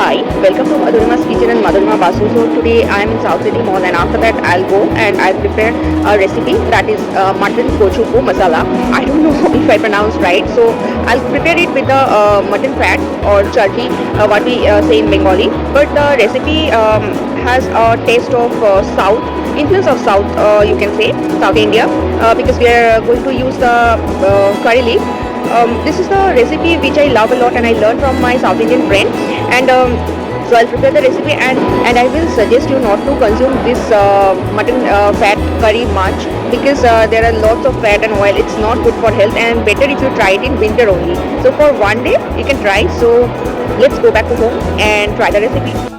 Hi, welcome to Madhurima's Kitchen and Madhurima Basu. So today I am in South City Mall, and after that I'll go and I'll prepare a recipe that is Mutton Kozhupu Masala. I don't know if I pronounced right. So I'll prepare it with the mutton fat or chorbi, what we say in Bengali. But the recipe has a taste of South, influence of South, you can say, South India, because we are going to use the curry leaf. This is the recipe which I love a lot and I learned from my South Indian friend, and so I'll prepare the recipe, and I will suggest you not to consume this mutton fat curry much, because there are lots of fat and oil. It's not good for health, and better if you try it in winter only. So for one day you can try. So let's go back to home and try the recipe.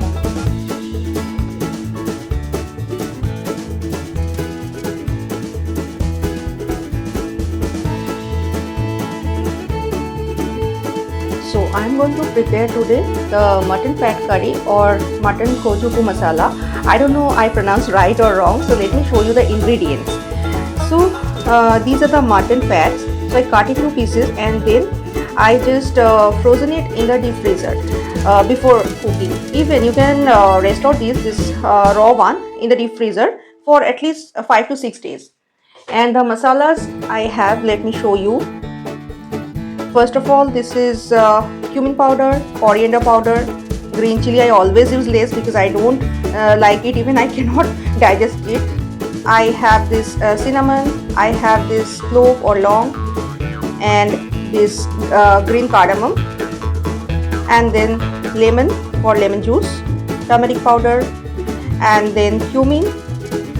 So I am going to prepare today the mutton fat curry or Mutton Kozhupu Masala. I don't know I pronounced right or wrong, so let me show you the ingredients. So these are the mutton fats. So I cut it into pieces and then I just frozen it in the deep freezer before cooking. Even you can restore this raw one in the deep freezer for at least 5 to 6 days. And the masalas I have, let me show you. First of all, this is cumin powder, coriander powder, green chilli. I always use less because I don't like it, even I cannot digest it. I have this cinnamon, I have this clove or long, and this green cardamom, and then lemon for lemon juice, turmeric powder, and then cumin,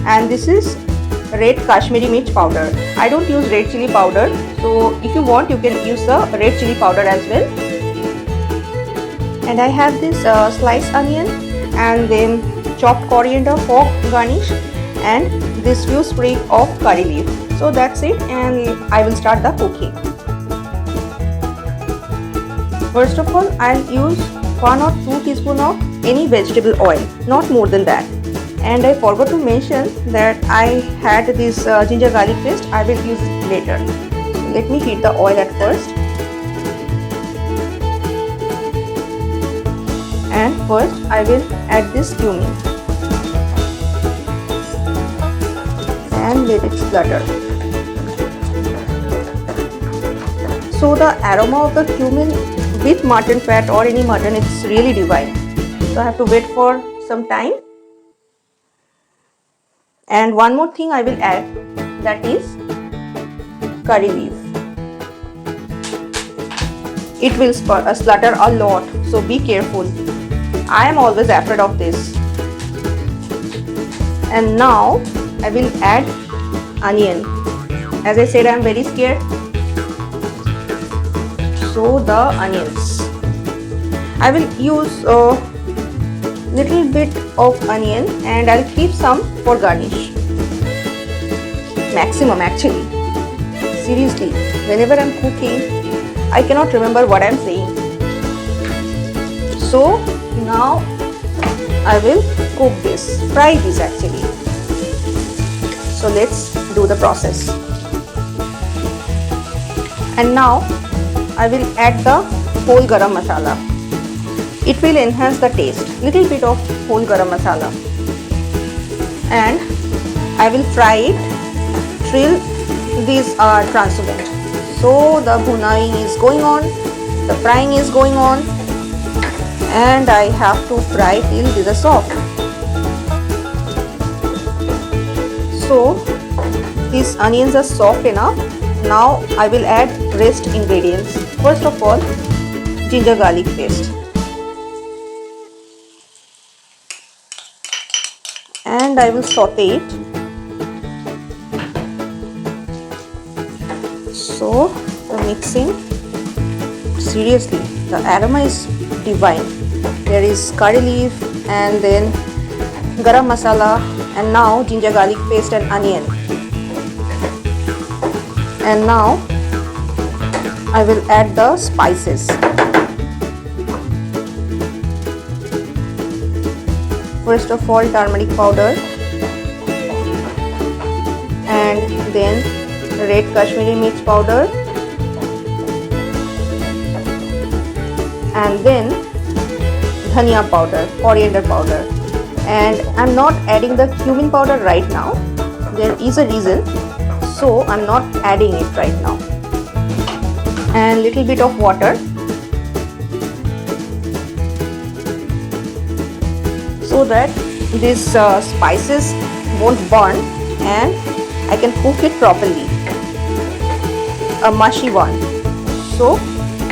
and this is red Kashmiri miर्च powder. I don't use red chili powder, so if you want you can use the red chili powder as well. And I have this sliced onion, and then chopped coriander for garnish, and this few sprig of curry leaf. So that's it, and I will start the cooking. First of all, I'll use 1 or 2 teaspoons of any vegetable oil, not more than that. And I forgot to mention that I had this ginger garlic paste. I will use it later. So let me heat the oil at first. And first I will add this cumin and let it splutter. So the aroma of the cumin with mutton fat or any mutton, it's really divine. So I have to wait for some time. And one more thing I will add, that is curry leaf. It will splutter a lot, so be careful. I am always afraid of this. And now I will add onion. As I said, I am very scared. So the onions, I will use little bit of onion, and I'll keep some for garnish. Maximum actually. Seriously, whenever I'm cooking, I cannot remember what I'm saying. So now I will cook this, fry this actually. So let's do the process. And now I will add the whole garam masala. It will enhance the taste. Little bit of whole garam masala, and I will fry it till these are translucent. So the bhunaing is going on, the frying is going on, and I have to fry till these are soft. So these onions are soft enough. Now I will add rest ingredients. First of all, ginger garlic paste. And I will saute it. So the mixing, seriously, the aroma is divine. There is curry leaf, and then garam masala, and now ginger garlic paste and onion. And now I will add the spices. First of all, turmeric powder, and then red Kashmiri miर्च powder, and then dhania powder, coriander powder, and I'm not adding the cumin powder right now. There is a reason, so I'm not adding it right now. And little bit of water so that these spices won't burn and I can cook it properly, a mushy one. So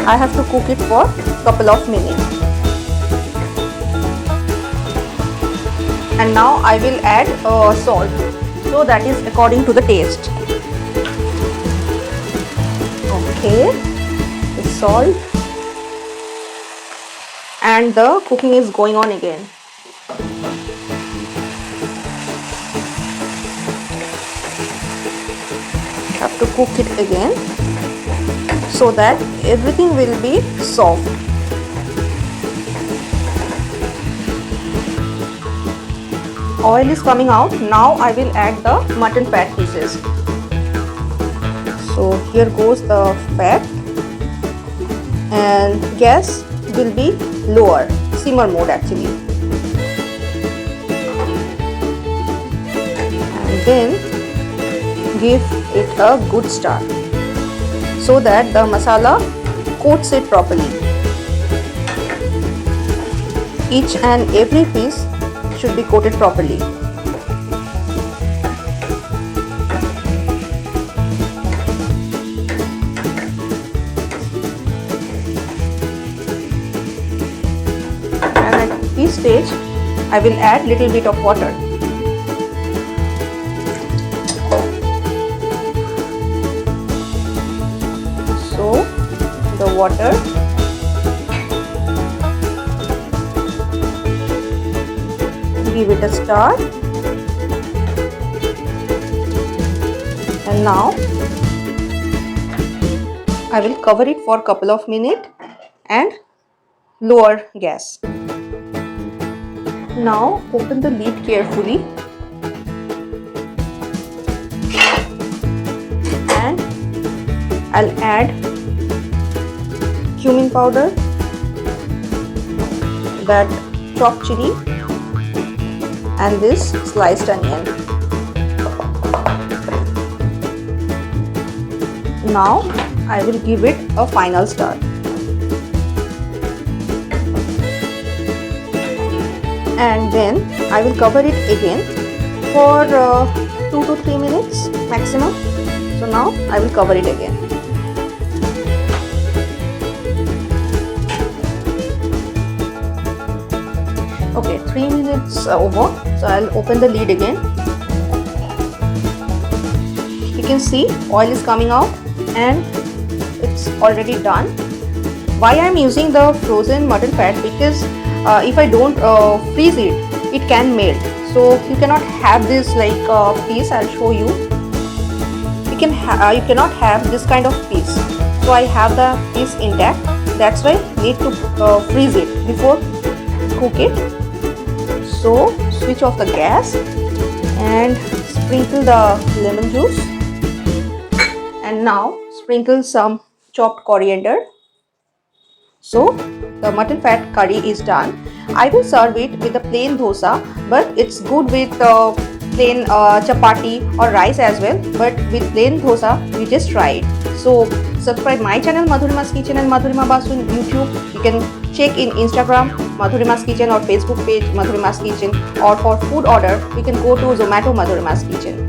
I have to cook it for couple of minutes. And now I will add salt, so that is according to the taste. Okay, the salt, and the cooking is going on again. Have to cook it again so that everything will be soft. Oil is coming out. Now I will add the mutton fat pieces. So here goes the fat, and gas will be lower, simmer mode actually. And then give it a good stir so that the masala coats it properly. Each and every piece should be coated properly. And at this stage I will add little bit of water. So the water, give it a stir, and now I will cover it for a couple of minutes and lower gas. Now open the lid carefully and I'll add cumin powder, that chopped chilli, and this sliced onion. Now I will give it a final stir. And then I will cover it again for 2 to 3 minutes maximum. So now I will cover it again. Okay, 3 minutes over, so I'll open the lid again. You can see oil is coming out and it's already done. Why I'm using the frozen mutton fat? Because if I don't freeze it, it can melt. So you cannot have this like piece. I'll show you. You cannot have this kind of piece. So I have the piece intact. That's why need to freeze it before cook it. So switch off the gas and sprinkle the lemon juice, and now sprinkle some chopped coriander. So the mutton fat curry is done. I will serve it with a plain dosa, but it's good with plain chapati or rice as well. But with plain dosa, you just try it. So subscribe my channel Madhurima's Kitchen and Madhurima Basu on YouTube. You can check in Instagram Madhurima's Kitchen or Facebook page Madhurima's Kitchen, or for food order you can go to Zomato Madhurima's Kitchen.